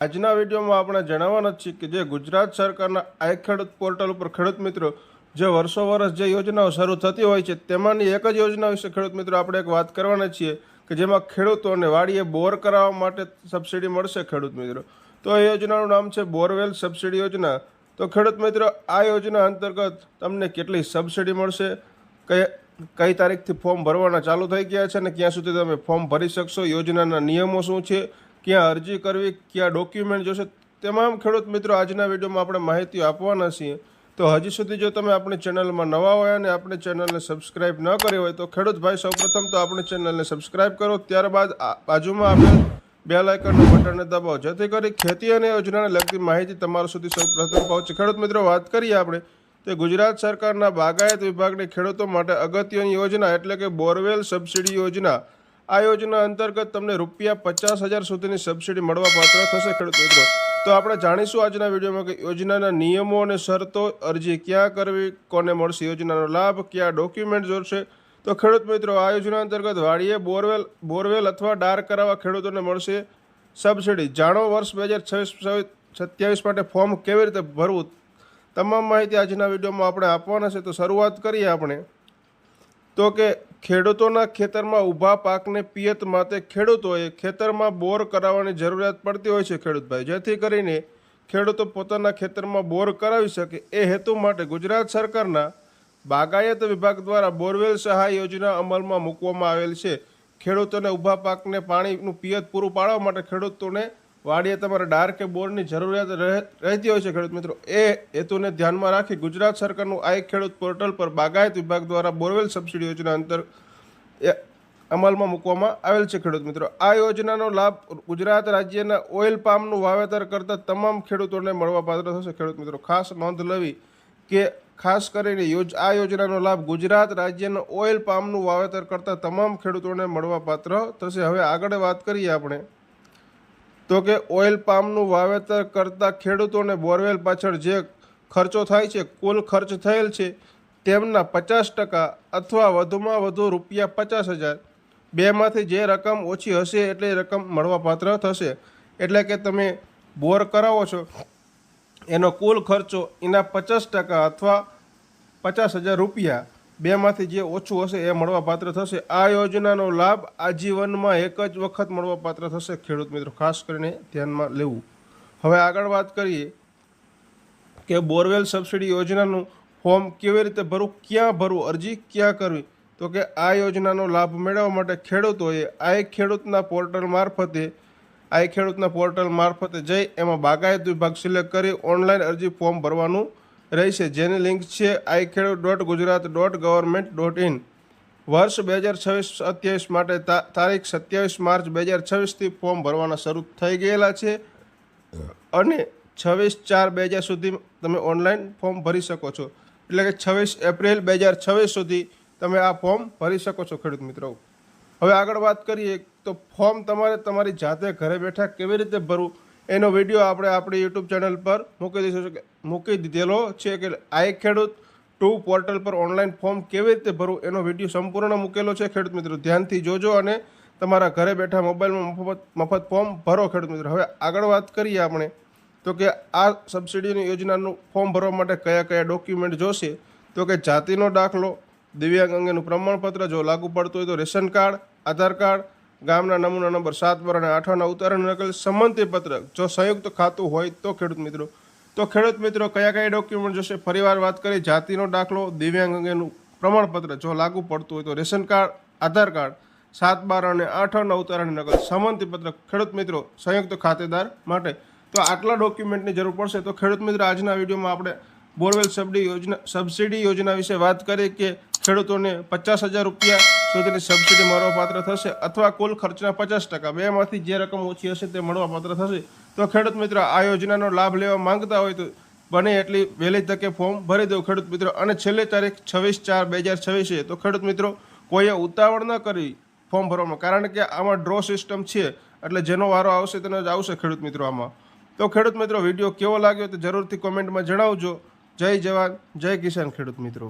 આજના વિડીયોમાં આપણે જણાવવાના છીએ કે જે ગુજરાત સરકારના આઈ ખેડૂત પોર્ટલ ઉપર ખેડૂત મિત્રો જે વર્ષો વર્ષ જે યોજનાઓ શરૂ થતી હોય છે તેમાંની એક જ યોજના વિશે ખેડૂત મિત્રો આપણે એક વાત કરવાના છીએ કે જેમાં ખેડૂતોને વાડીએ બોર કરાવવા માટે સબસિડી મળશે ખેડૂત મિત્રો। તો એ યોજનાનું નામ છે બોરવેલ સબસિડી યોજના। તો ખેડૂત મિત્રો આ યોજના અંતર્ગત તમને કેટલી સબસિડી મળશે, કઈ તારીખથી ફોર્મ ભરવાના ચાલુ થઈ ગયા છે અને ક્યાં સુધી તમે ફોર્મ ભરી શકશો, યોજનાના નિયમો શું છે, ક્યાં અરજી કરવી, ક્યાં ડોક્યુમેન્ટ જોશે, તમામ ખેડૂત મિત્રો આજના વિડીયોમાં આપણે માહિતી આપવાના છીએ। તો હજી સુધી જો તમે આપણી ચેનલમાં નવા હોય અને આપણી ચેનલને સબસ્ક્રાઇબ ન કરી હોય તો ખેડૂત ભાઈ સૌપ્રથમ તો આપણી ચેનલને સબસ્ક્રાઇબ કરો, ત્યારબાદ બાજુમાં આપેલ બેલ આઇકનનું બટનને દબાવો જેથી કરી ખેતી અને યોજનાને લગતી માહિતી તમારા સુધી સૌપ્રથમ પહોંચે। ખેડૂત મિત્રો વાત કરીએ આપણે તો ગુજરાત સરકારના બાગાયત વિભાગની ખેડૂતો માટે અગત્યની યોજના એટલે કે બોરવેલ સબસિડી યોજના। આ યોજના અંતર્ગત તમને ₹50,000 સુધીની સબસિડી મળવા પાત્ર થશે ખેડૂત મિત્રો। તો આપણે જાણીશું આજના વિડીયોમાં કે યોજનાના નિયમો અને શરતો, અરજી ક્યાં કરવી, કોને મળશે યોજનાનો લાભ, ક્યાં ડોક્યુમેન્ટ જોશે। તો ખેડૂત મિત્રો આ યોજના અંતર્ગત વાડીએ બોરવેલ અથવા ડાર કરાવવા ખેડૂતોને મળશે સબસિડી। જાણો વર્ષ 2026-27 માટે ફોર્મ કેવી રીતે ભરવું, તમામ માહિતી આજના વિડીયોમાં આપણે આપવાના છે। તો શરૂઆત કરીએ આપણે તો કે ખેડૂતોના ખેતરમાં ઊભા પાકને પિયત માટે ખેડૂતોએ ખેતરમાં બોર કરાવવાની જરૂરિયાત પડતી હોય છે ખેડૂતભાઈ, જેથી કરીને ખેડૂતો પોતાના ખેતરમાં બોર કરાવી શકે એ હેતુ માટે ગુજરાત સરકારના બાગાયત વિભાગ દ્વારા બોરવેલ સહાય યોજના અમલમાં મૂકવામાં આવેલ છે। ખેડૂતોને ઊભા પાકને પાણીનું પિયત પૂરું પાડવા માટે ખેડૂતોને વાડીએ તમારે ડાર કે બોરની જરૂરિયાત રહેતી હોય છે ખેડૂત મિત્રો। એ હેતુને ધ્યાનમાં રાખી ગુજરાત સરકારનું આ ખેડૂત પોર્ટલ પર બાગાયત વિભાગ દ્વારા બોરવેલ સબસિડી યોજના અમલમાં મૂકવામાં આવેલ છે ખેડૂત મિત્રો। આ યોજનાનો લાભ ગુજરાત રાજ્યના ઓઇલ પામનું વાવેતર કરતા તમામ ખેડૂતોને મળવા પાત્ર થશે ખેડૂત મિત્રો। ખાસ નોંધ લેવી કે ખાસ કરીને આ યોજનાનો લાભ ગુજરાત રાજ્યના ઓઇલ પામનું વાવેતર કરતા તમામ ખેડૂતોને મળવા પાત્ર થશે। હવે આગળ વાત કરીએ આપણે તો કે ઓઇલ પામનું વાવેતર કરતા ખેડૂતોને બોરવેલ પાછળ જે ખર્ચો થાય છે, કુલ ખર્ચ થયેલ છે તેમના 50% અથવા વધુમાં વધુ ₹50,000 બેમાંથી જે રકમ ઓછી હશે એટલી રકમ મળવાપાત્ર થશે। એટલે કે તમે બોર કરાવો છો એનો કુલ ખર્ચો એના 50% અથવા ₹50,000 બેમાંથી જે ઓછું હશે એ મળવાપાત્ર થશે। આ યોજનાનો લાભ આજીવનમાં એક જ વખત મળવાપાત્ર થશે ખેડૂત મિત્રો, ખાસ કરીને ધ્યાનમાં લેવું। હવે આગળ વાત કરીએ કે બોરવેલ સબસિડી યોજનાનું ફોર્મ કેવી રીતે ભરવું, ક્યાં ભરવું, અરજી ક્યાં કરવી। તો કે આ યોજનાનો લાભ મેળવવા માટે ખેડૂતોએ આઈ ખેડૂતના પોર્ટલ મારફતે જઈ એમાં બાગાયત વિભાગ સિલેક્ટ કરી ઓનલાઈન અરજી ફોર્મ ભરવાનું રહેશે, જેની લિંક છે iKheduत.gujarat.government.in। વર્ષ 2026-27 માટે તારીખ 27 માર્ચ 2026થી ફોર્મ ભરવાના શરૂ થઈ ગયેલા છે અને 26/4/2000 સુધી તમે ઓનલાઈન ફોર્મ ભરી શકો છો। એટલે કે 26 એપ્રિલ 2026 સુધી તમે આ ફોર્મ ભરી શકો છો ખેડૂત મિત્રો। હવે આગળ વાત કરીએ તો ફોર્મ તમારે તમારી જાતે ઘરે બેઠા કેવી રીતે ભરવું એનો વિડીયો આપણે આપણી યુટ્યુબ ચેનલ પર મૂકી દીધેલો છે કે આઈ ખેડૂત 2 પોર્ટલ પર ઓનલાઈન ફોર્મ કેવી રીતે ભરવું એનો વિડીયો સંપૂર્ણ મૂકેલો છે ખેડૂત મિત્રો, ધ્યાનથી જોજો અને તમારા ઘરે બેઠા મોબાઈલમાં મફત ફોર્મ ભરો ખેડૂત મિત્રો। હવે આગળ વાત કરીએ આપણે તો કે આ સબસિડીની યોજનાનું ફોર્મ ભરવા માટે કયા કયા ડોક્યુમેન્ટ જોશે। તો કે જાતિનો દાખલો, દિવ્યાંગ અંગેનું પ્રમાણપત્ર, જો લાગુ પડતું હોય તો રેશન કાર્ડ, આધાર કાર્ડ, ગામના નમૂના નંબર 7 અને 8ના ઉતારણ નકલ, સંમતિપત્ર જો સંયુક્ત ખાતું હોય તો ખેડૂત મિત્રો। તો ખેડૂત મિત્રો કયા કયા ડોક્યુમેન્ટ જોશે ફરીવાર વાત કરીએ, જાતિનો દાખલો, દિવ્યાંગ અંગેનું પ્રમાણપત્ર જો લાગુ પડતું હોય તો રેશન કાર્ડ, આધાર કાર્ડ, 7, 12 અને 8ના ઉતારણ નકલ, સંમતિપત્ર ખેડૂત મિત્રો સંયુક્ત ખાતેદાર માટે। તો આટલા ડોક્યુમેન્ટની જરૂર પડશે। તો ખેડૂત મિત્રો આજના વિડીયોમાં આપણે બોરવેલ સબસિડી યોજના વિશે વાત કરીએ કે ખેડૂતોને ₹50,000 સુધીની સબસિડી મળવાપાત્ર થશે અથવા કુલ ખર્ચના 50% બેમાંથી જે રકમ ઓછી હશે તે મળવાપાત્ર થશે। તો ખેડૂત મિત્રો આ યોજનાનો લાભ લેવા માંગતા હોય તો બને એટલી વહેલી તકે ફોર્મ ભરી દો ખેડૂત મિત્રો। અને છેલ્લી તારીખ 26/4/2026 છે। તો ખેડૂત મિત્રો કોઈએ ઉતાવળ ન કરવી ફોર્મ ભરવામાં, કારણ કે આમાં ડ્રો સિસ્ટમ છે એટલે જેનો વારો આવશે તેને જ આવશે ખેડૂત મિત્રો આમાં। તો ખેડૂત મિત્રો વિડીયો કેવો લાગ્યો તો જરૂરથી કોમેન્ટમાં જણાવજો। જય જવાન જય કિસાન ખેડૂત મિત્રો।